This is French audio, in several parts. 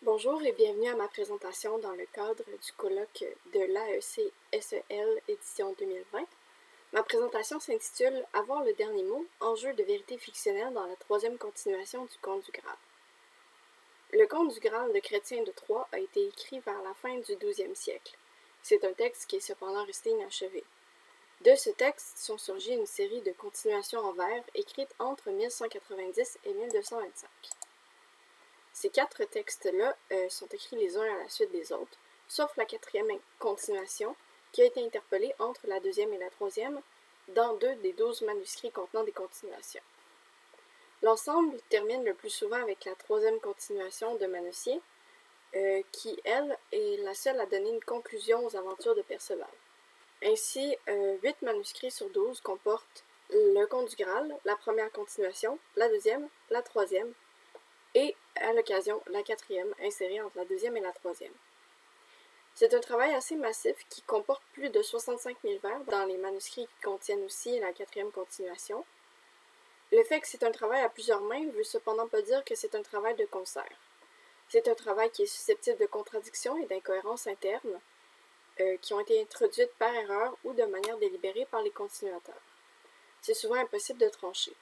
Bonjour et bienvenue à ma présentation dans le cadre du colloque de l'AEC-SEL édition 2020. Ma présentation s'intitule « Avoir le dernier mot, enjeu de vérité fictionnelle dans la troisième continuation du Conte du Graal ». Le Conte du Graal de Chrétien de Troyes a été écrit vers la fin du XIIe siècle. C'est un texte qui est cependant resté inachevé. De ce texte sont surgies une série de continuations en vers écrites entre 1190 et 1225. Ces quatre textes-là sont écrits les uns à la suite des autres, sauf la quatrième continuation, qui a été interpellée entre la deuxième et la troisième, dans 2 des 12 manuscrits contenant des continuations. L'ensemble termine le plus souvent avec la troisième continuation de Manessier, qui, elle, est la seule à donner une conclusion aux aventures de Perceval. Ainsi, 8 manuscrits sur 12 comportent le Conte du Graal, la première continuation, la deuxième, la troisième, et, à l'occasion, la quatrième, insérée entre la deuxième et la troisième. C'est un travail assez massif qui comporte plus de 65 000 vers dans les manuscrits qui contiennent aussi la quatrième continuation. Le fait que c'est un travail à plusieurs mains ne veut cependant pas dire que c'est un travail de concert. C'est un travail qui est susceptible de contradictions et d'incohérences internes qui ont été introduites par erreur ou de manière délibérée par les continuateurs. C'est souvent impossible de trancher.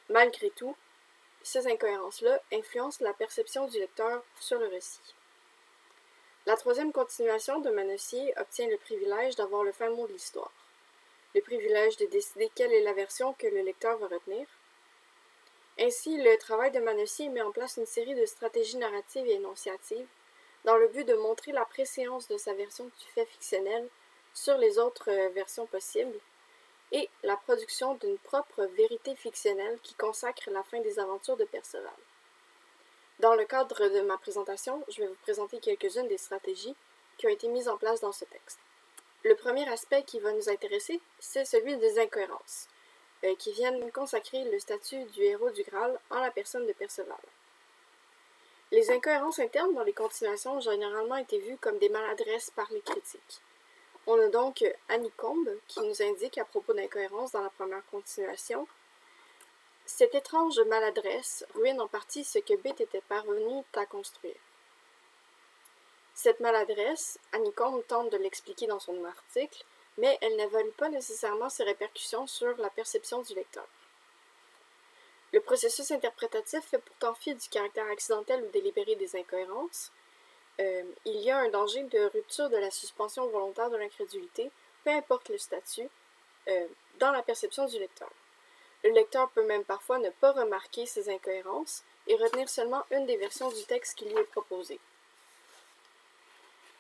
Malgré tout, ces incohérences-là influencent la perception du lecteur sur le récit. La troisième continuation de Manessier obtient le privilège d'avoir le fin mot de l'histoire, le privilège de décider quelle est la version que le lecteur va retenir. Ainsi, le travail de Manessier met en place une série de stratégies narratives et énonciatives dans le but de montrer la préséance de sa version du fait fictionnel sur les autres versions possibles, et la production d'une propre vérité fictionnelle qui consacre la fin des aventures de Perceval. Dans le cadre de ma présentation, je vais vous présenter quelques-unes des stratégies qui ont été mises en place dans ce texte. Le premier aspect qui va nous intéresser, c'est celui des incohérences, qui viennent consacrer le statut du héros du Graal en la personne de Perceval. Les incohérences internes dans les continuations ont généralement été vues comme des maladresses par les critiques. On a donc Hanicombe qui nous indique à propos d'incohérences dans la première continuation. Cette étrange maladresse ruine en partie ce que Bit était parvenu à construire. Cette maladresse, Hanicombe tente de l'expliquer dans son article, mais elle n'évalue pas nécessairement ses répercussions sur la perception du lecteur. Le processus interprétatif fait pourtant fi du caractère accidentel ou délibéré des incohérences. Il y a un danger de rupture de la suspension volontaire de l'incrédulité, peu importe le statut, dans la perception du lecteur. Le lecteur peut même parfois ne pas remarquer ces incohérences et retenir seulement une des versions du texte qui lui est proposée.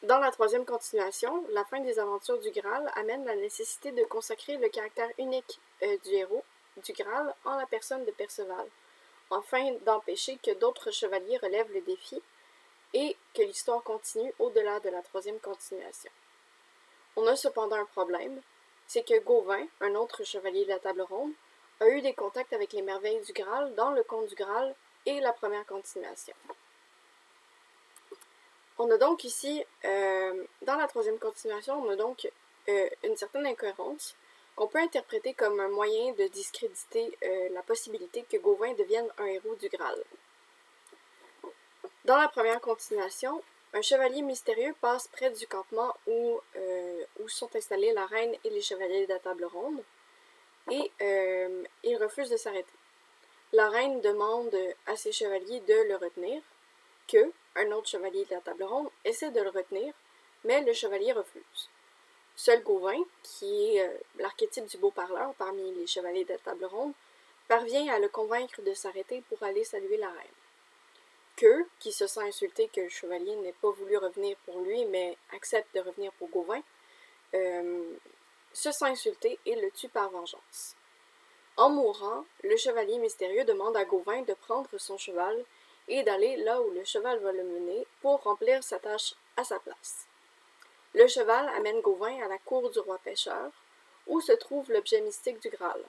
Dans la troisième continuation, la fin des aventures du Graal amène la nécessité de consacrer le caractère unique du héros du Graal en la personne de Perceval, afin d'empêcher que d'autres chevaliers relèvent le défi et que l'histoire continue au-delà de la troisième continuation. On a cependant un problème, c'est que Gauvin, un autre chevalier de la Table Ronde, a eu des contacts avec les merveilles du Graal dans le Conte du Graal et la première continuation. On a donc ici, dans la troisième continuation, on a donc une certaine incohérence qu'on peut interpréter comme un moyen de discréditer la possibilité que Gauvin devienne un héros du Graal. Dans la première continuation, un chevalier mystérieux passe près du campement où sont installés la reine et les chevaliers de la Table Ronde, et il refuse de s'arrêter. La reine demande à ses chevaliers de le retenir, que un autre chevalier de la Table Ronde essaie de le retenir, mais le chevalier refuse. Seul Gauvin, qui est l'archétype du beau parleur parmi les chevaliers de la Table Ronde, parvient à le convaincre de s'arrêter pour aller saluer la reine. Que, qui se sent insulté que le chevalier n'ait pas voulu revenir pour lui, mais accepte de revenir pour Gauvin, se sent insulté et le tue par vengeance. En mourant, le chevalier mystérieux demande à Gauvin de prendre son cheval et d'aller là où le cheval va le mener pour remplir sa tâche à sa place. Le cheval amène Gauvin à la cour du roi pêcheur, où se trouve l'objet mystique du Graal.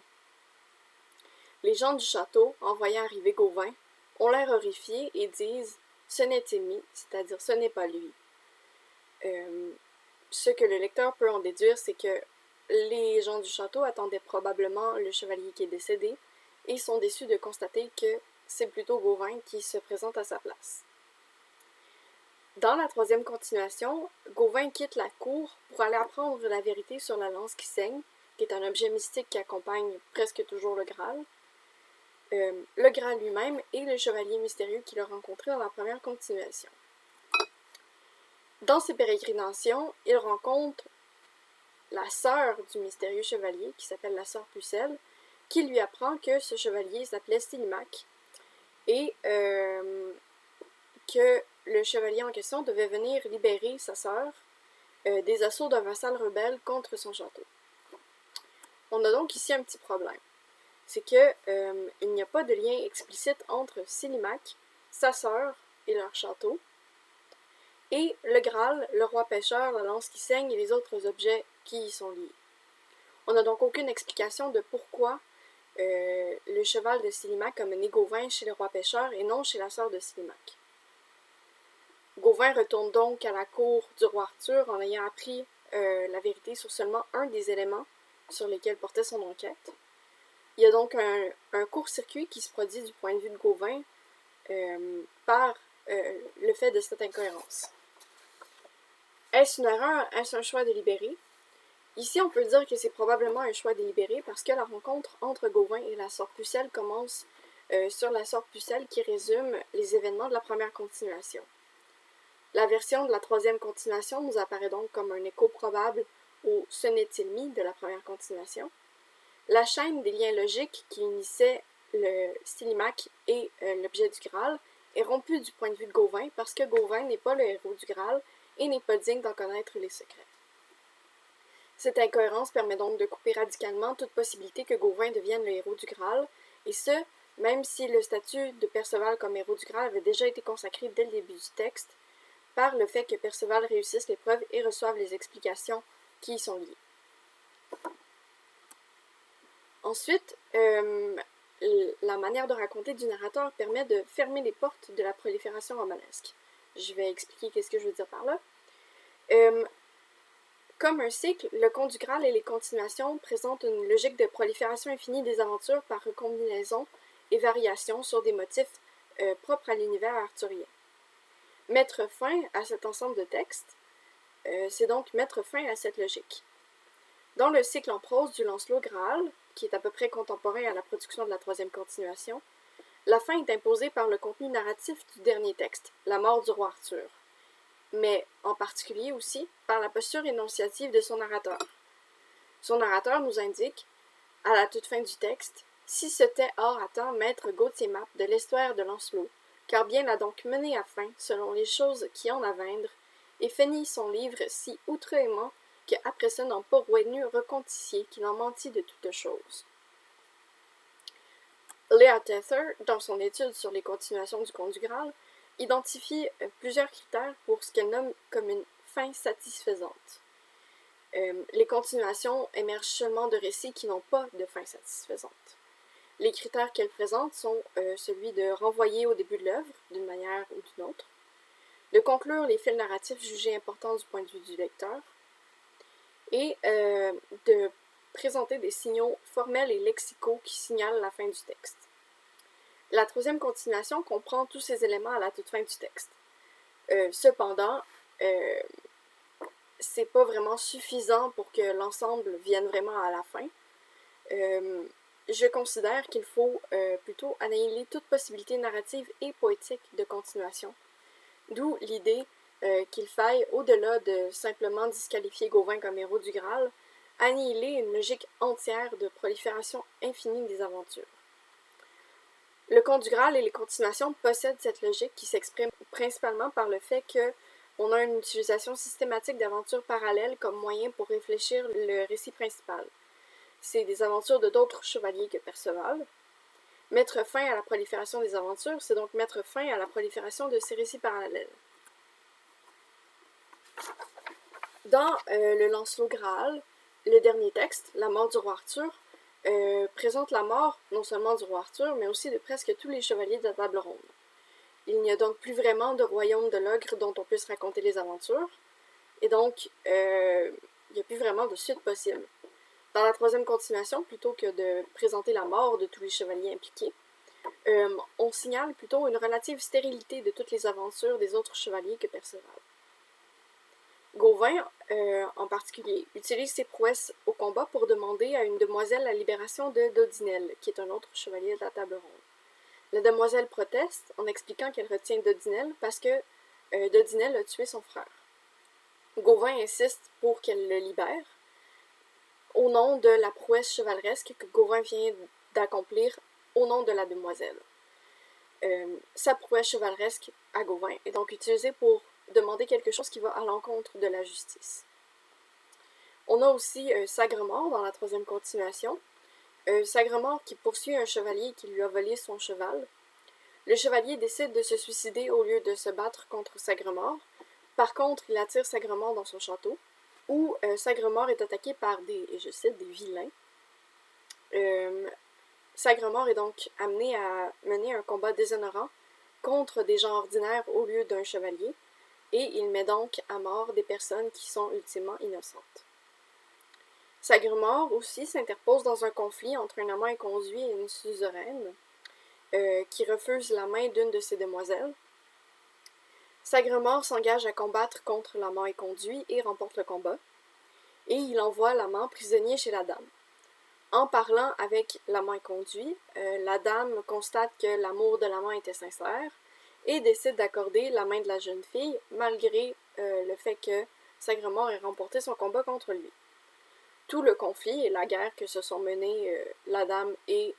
Les gens du château, en voyant arriver Gauvin, ont l'air horrifiés et disent « ce n'est Témy », c'est-à-dire « ce n'est pas lui ». Ce que le lecteur peut en déduire, c'est que les gens du château attendaient probablement le chevalier qui est décédé et sont déçus de constater que c'est plutôt Gauvin qui se présente à sa place. Dans la troisième continuation, Gawain quitte la cour pour aller apprendre la vérité sur la lance qui saigne, qui est un objet mystique qui accompagne presque toujours le Graal. Le Graal lui-même et le chevalier mystérieux qu'il a rencontré dans la première continuation. Dans ses pérégrinations, il rencontre la sœur du mystérieux chevalier, qui s'appelle la sœur Pucelle, qui lui apprend que ce chevalier s'appelait Stélimaque et que le chevalier en question devait venir libérer sa sœur des assauts d'un vassal rebelle contre son château. On a donc ici un petit problème. C'est que il n'y a pas de lien explicite entre Silimac, sa sœur et leur château, et le Graal, le roi pêcheur, la lance qui saigne et les autres objets qui y sont liés. On n'a donc aucune explication de pourquoi le cheval de Silimac a mené Gawain chez le roi pêcheur et non chez la sœur de Silimac. Gawain retourne donc à la cour du roi Arthur en ayant appris la vérité sur seulement un des éléments sur lesquels portait son enquête. Il y a donc un court-circuit qui se produit du point de vue de Gawain par le fait de cette incohérence. Est-ce une erreur? Est-ce un choix délibéré? Ici, on peut dire que c'est probablement un choix délibéré parce que la rencontre entre Gawain et la sœur Pucelle commence sur la sœur Pucelle qui résume les événements de la première continuation. La version de la troisième continuation nous apparaît donc comme un écho probable au « ce n'est-il mis » de la première continuation. La chaîne des liens logiques qui unissait le Silimac et l'objet du Graal est rompue du point de vue de Gawain parce que Gawain n'est pas le héros du Graal et n'est pas digne d'en connaître les secrets. Cette incohérence permet donc de couper radicalement toute possibilité que Gawain devienne le héros du Graal, et ce, même si le statut de Perceval comme héros du Graal avait déjà été consacré dès le début du texte, par le fait que Perceval réussisse l'épreuve et reçoive les explications qui y sont liées. Ensuite, la manière de raconter du narrateur permet de fermer les portes de la prolifération romanesque. Je vais expliquer qu'est-ce que je veux dire par là. Comme un cycle, le conte du Graal et les continuations présentent une logique de prolifération infinie des aventures par recombinaison et variation sur des motifs propres à l'univers arthurien. Mettre fin à cet ensemble de textes, c'est donc mettre fin à cette logique. Dans le cycle en prose du Lancelot Graal, qui est à peu près contemporain à la production de la troisième continuation, la fin est imposée par le contenu narratif du dernier texte, la mort du roi Arthur, mais en particulier aussi par la posture énonciative de son narrateur. Son narrateur nous indique, à la toute fin du texte, « Si c'était or à temps maître Gauthier Map de l'estuaire de Lancelot, car bien l'a donc mené à fin, selon les choses qui en avindrent, et finit son livre si outreusement que après ça n'en pas roignu reconticier qu'il en mentit de toutes choses. » Léa Tether, dans son étude sur les continuations du conte du Graal, identifie plusieurs critères pour ce qu'elle nomme comme une fin satisfaisante. Les continuations émergent seulement de récits qui n'ont pas de fin satisfaisante. Les critères qu'elle présente sont celui de renvoyer au début de l'œuvre, d'une manière ou d'une autre, de conclure les fils narratifs jugés importants du point de vue du lecteur, et de présenter des signaux formels et lexicaux qui signalent la fin du texte. La troisième continuation comprend tous ces éléments à la toute fin du texte. Cependant, c'est pas vraiment suffisant pour que l'ensemble vienne vraiment à la fin. Je considère qu'il faut plutôt annihiler toute possibilité narrative et poétique de continuation, d'où l'idée qu'il faille, au-delà de simplement disqualifier Gawain comme héros du Graal, annihiler une logique entière de prolifération infinie des aventures. Le conte du Graal et les continuations possèdent cette logique qui s'exprime principalement par le fait qu'on a une utilisation systématique d'aventures parallèles comme moyen pour réfléchir le récit principal. C'est des aventures de d'autres chevaliers que Perceval. Mettre fin à la prolifération des aventures, c'est donc mettre fin à la prolifération de ces récits parallèles. Dans le Lancelot Graal, le dernier texte, La mort du roi Arthur, présente la mort non seulement du roi Arthur, mais aussi de presque tous les chevaliers de la table ronde. Il n'y a donc plus vraiment de royaume de l'ogre dont on puisse raconter les aventures, et donc il n'y a plus vraiment de suite possible. Dans la troisième continuation, plutôt que de présenter la mort de tous les chevaliers impliqués, on signale plutôt une relative stérilité de toutes les aventures des autres chevaliers que Perceval. Gawain, en particulier, utilise ses prouesses au combat pour demander à une demoiselle la libération de Dodinel, qui est un autre chevalier de la table ronde. La demoiselle proteste en expliquant qu'elle retient Dodinel parce que Dodinel a tué son frère. Gawain insiste pour qu'elle le libère, au nom de la prouesse chevaleresque que Gawain vient d'accomplir au nom de la demoiselle. Sa prouesse chevaleresque à Gawain est donc utilisée pour demander quelque chose qui va à l'encontre de la justice. On a aussi Sagremort dans la troisième continuation. Sagremort qui poursuit un chevalier qui lui a volé son cheval. Le chevalier décide de se suicider au lieu de se battre contre Sagremort. Par contre, il attire Sagremort dans son château, où Sagremort est attaqué par des, et je cite, des vilains. Sagremort est donc amené à mener un combat déshonorant contre des gens ordinaires au lieu d'un chevalier, et il met donc à mort des personnes qui sont ultimement innocentes. Sagremort aussi s'interpose dans un conflit entre un amant inconduit et une suzeraine, qui refuse la main d'une de ses demoiselles. Sagremort s'engage à combattre contre l'amant inconduit et remporte le combat, et il envoie l'amant prisonnier chez la dame. En parlant avec l'amant inconduit, la dame constate que l'amour de l'amant était sincère et décide d'accorder la main de la jeune fille, malgré le fait que Sagremort ait remporté son combat contre lui. Tout le conflit et la guerre que se sont menés la dame et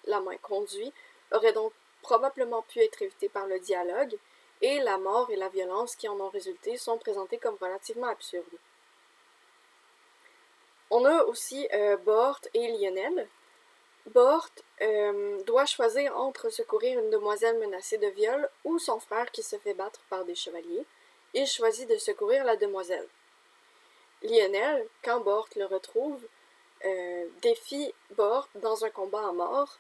l'amant inconduit aurait donc probablement pu être évité par le dialogue, et la mort et la violence qui en ont résulté sont présentées comme relativement absurdes. On a aussi Bohort et Lionel. Bohort doit choisir entre secourir une demoiselle menacée de viol ou son frère qui se fait battre par des chevaliers. Il choisit de secourir la demoiselle. Lionel, quand Bohort le retrouve, défie Bohort dans un combat à mort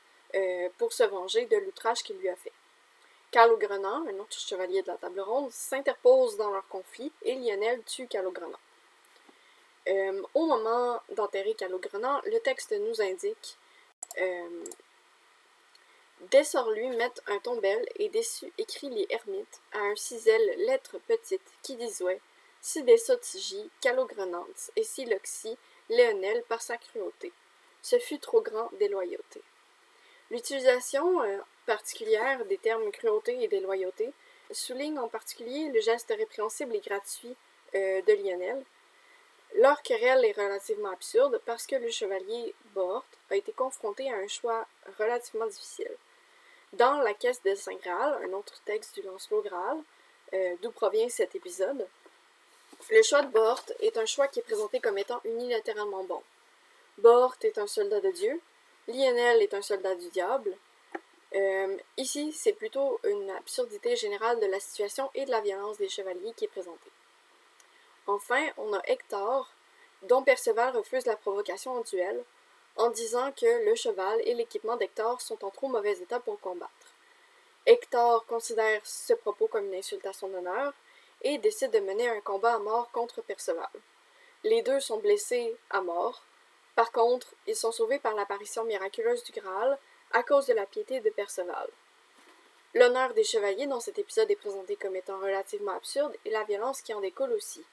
pour se venger de l'outrage qu'il lui a fait. Calogrenant, un autre chevalier de la table ronde, s'interpose dans leur conflit et Lionel tue Calogrenant. Au moment d'enterrer Calogrenant, le texte nous indique Dessors-lui mettre un tombelle et dessus écrit les ermites à un cisel lettre petite qui disait si des sotigis Calogrenantes et si l'oxy Léonel par sa cruauté. Ce fut trop grand déloyauté. L'utilisation particulière des termes cruauté et déloyauté souligne en particulier le geste répréhensible et gratuit de Lionel. Leur querelle est relativement absurde parce que le chevalier Bohort a été confronté à un choix relativement difficile. Dans la caisse de Saint Graal, un autre texte du Lancelot Graal, d'où provient cet épisode, le choix de Bohort est un choix qui est présenté comme étant unilatéralement bon. Bohort est un soldat de Dieu, Lionel est un soldat du diable. Ici, c'est plutôt une absurdité générale de la situation et de la violence des chevaliers qui est présentée. Enfin, on a Hector, dont Perceval refuse la provocation en duel, en disant que le cheval et l'équipement d'Hector sont en trop mauvais état pour combattre. Hector considère ce propos comme une insulte à son honneur et décide de mener un combat à mort contre Perceval. Les deux sont blessés à mort. Par contre, ils sont sauvés par l'apparition miraculeuse du Graal à cause de la piété de Perceval. L'honneur des chevaliers dans cet épisode est présenté comme étant relativement absurde et la violence qui en découle aussi.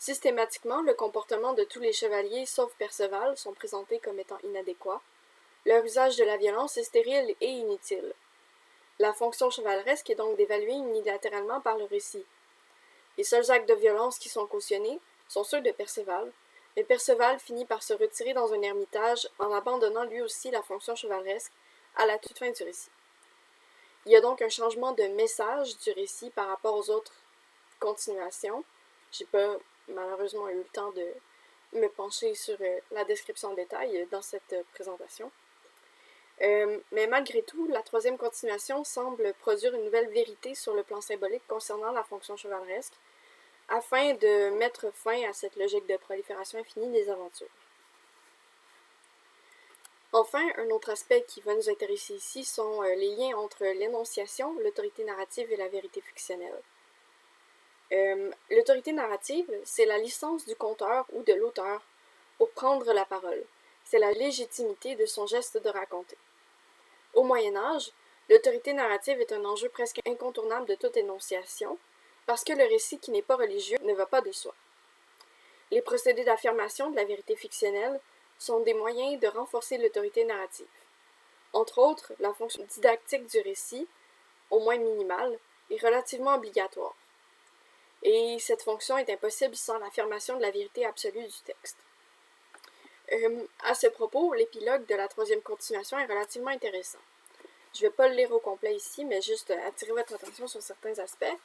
Systématiquement, le comportement de tous les chevaliers, sauf Perceval, sont présentés comme étant inadéquats. Leur usage de la violence est stérile et inutile. La fonction chevaleresque est donc d'évaluer unilatéralement par le récit. Les seuls actes de violence qui sont cautionnés sont ceux de Perceval, mais Perceval finit par se retirer dans un ermitage en abandonnant lui aussi la fonction chevaleresque à la toute fin du récit. Il y a donc un changement de message du récit par rapport aux autres continuations. J'ai pas malheureusement eu le temps de me pencher sur la description en détail dans cette présentation. Mais malgré tout, la troisième continuation semble produire une nouvelle vérité sur le plan symbolique concernant la fonction chevaleresque, afin de mettre fin à cette logique de prolifération infinie des aventures. Enfin, un autre aspect qui va nous intéresser ici sont les liens entre l'énonciation, l'autorité narrative et la vérité fictionnelle. L'autorité narrative, c'est la licence du conteur ou de l'auteur pour prendre la parole. C'est la légitimité de son geste de raconter. Au Moyen Âge, l'autorité narrative est un enjeu presque incontournable de toute énonciation, parce que le récit qui n'est pas religieux ne va pas de soi. Les procédés d'affirmation de la vérité fictionnelle sont des moyens de renforcer l'autorité narrative. Entre autres, la fonction didactique du récit, au moins minimale, est relativement obligatoire. Et cette fonction est impossible sans l'affirmation de la vérité absolue du texte. À ce propos, l'épilogue de la troisième continuation est relativement intéressant. Je ne vais pas le lire au complet ici, mais juste attirer votre attention sur certains aspects.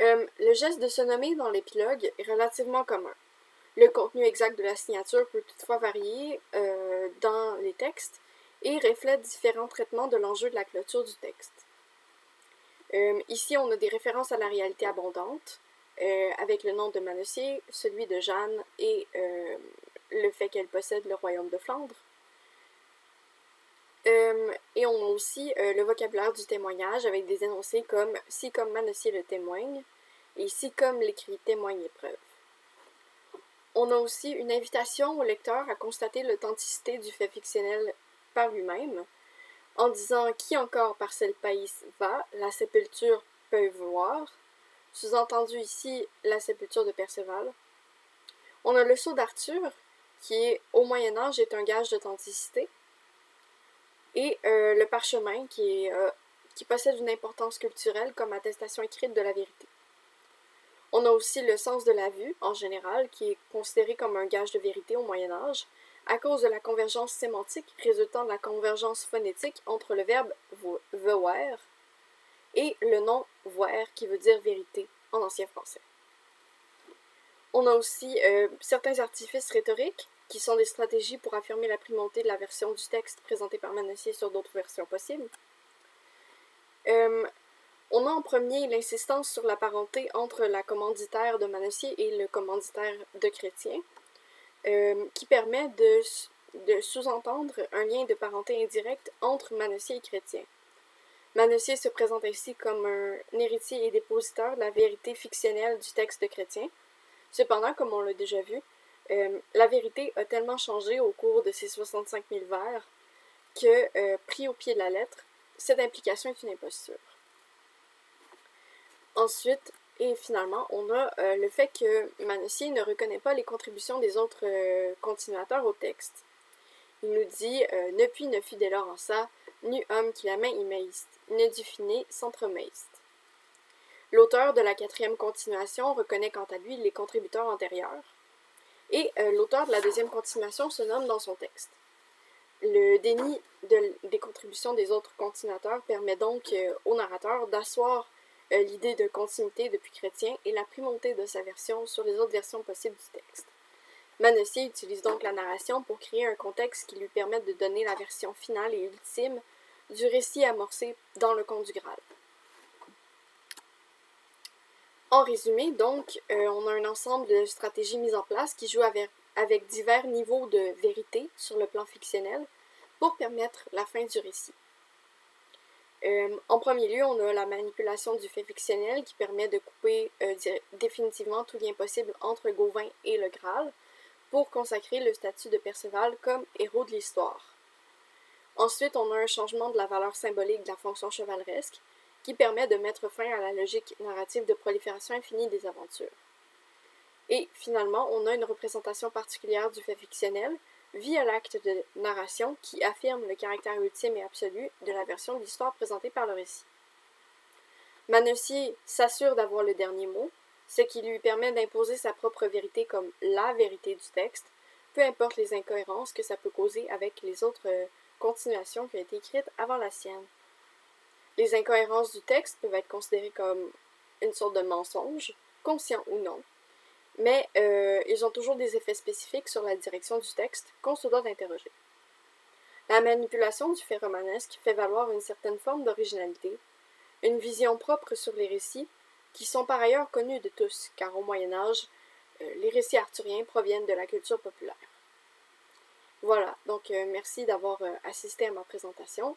Le geste de se nommer dans l'épilogue est relativement commun. Le contenu exact de la signature peut toutefois varier dans les textes et reflète différents traitements de l'enjeu de la clôture du texte. Ici, on a des références à la réalité abondante, avec le nom de Manossier, celui de Jeanne et le fait qu'elle possède le royaume de Flandre. Et on a aussi le vocabulaire du témoignage avec des énoncés comme « si comme Manossier le témoigne » et « si comme l'écrit témoigne et preuve ». On a aussi une invitation au lecteur à constater l'authenticité du fait fictionnel par lui-même, en disant « qui encore par ce pays va, la sépulture peut voir », sous-entendu ici la sépulture de Perceval. On a le sceau d'Arthur, qui au Moyen-Âge est un gage d'authenticité, et le parchemin, qui possède une importance culturelle comme attestation écrite de la vérité. On a aussi le sens de la vue, en général, qui est considéré comme un gage de vérité au Moyen-Âge, à cause de la convergence sémantique résultant de la convergence phonétique entre le verbe voir et le nom voir, qui veut dire vérité en ancien français. On a aussi certains artifices rhétoriques, qui sont des stratégies pour affirmer la primauté de la version du texte présentée par Manossier sur d'autres versions possibles. On a en premier l'insistance sur la parenté entre la commanditaire de Manossier et le commanditaire de Chrétien, qui permet de sous-entendre un lien de parenté indirect entre Manossier et Chrétien. Manossier se présente ainsi comme un héritier et dépositeur de la vérité fictionnelle du texte de Chrétien. Cependant, comme on l'a déjà vu, la vérité a tellement changé au cours de ces 65 000 vers que, pris au pied de la lettre, cette implication est une imposture. Ensuite, et finalement, on a le fait que Manossier ne reconnaît pas les contributions des autres continuateurs au texte. Il nous dit « Ne puis ne fut dès lors en ça, nu homme qui la main y meiste, ne du finé s'entremeiste ». L'auteur de la quatrième continuation reconnaît quant à lui les contributeurs antérieurs, et l'auteur de la deuxième continuation se nomme dans son texte. Le déni des contributions des autres continuateurs permet donc au narrateur d'asseoir l'idée de continuité depuis Chrétien et la primauté de sa version sur les autres versions possibles du texte. Manossier utilise donc la narration pour créer un contexte qui lui permette de donner la version finale et ultime du récit amorcé dans le conte du Graal. En résumé, donc, on a un ensemble de stratégies mises en place qui jouent avec divers niveaux de vérité sur le plan fictionnel pour permettre la fin du récit. En premier lieu, on a la manipulation du fait fictionnel qui permet de couper définitivement tout lien possible entre Gauvin et le Graal pour consacrer le statut de Perceval comme héros de l'histoire. Ensuite, on a un changement de la valeur symbolique de la fonction chevaleresque qui permet de mettre fin à la logique narrative de prolifération infinie des aventures. Et finalement, on a une représentation particulière du fait fictionnel via l'acte de narration qui affirme le caractère ultime et absolu de la version de l'histoire présentée par le récit. Manossier s'assure d'avoir le dernier mot, ce qui lui permet d'imposer sa propre vérité comme la vérité du texte, peu importe les incohérences que ça peut causer avec les autres continuations qui ont été écrites avant la sienne. Les incohérences du texte peuvent être considérées comme une sorte de mensonge, conscient ou non, mais ils ont toujours des effets spécifiques sur la direction du texte qu'on se doit d'interroger. La manipulation du fait romanesque fait valoir une certaine forme d'originalité, une vision propre sur les récits, qui sont par ailleurs connus de tous, car au Moyen-Âge, les récits arthuriens proviennent de la culture populaire. Voilà, donc merci d'avoir assisté à ma présentation.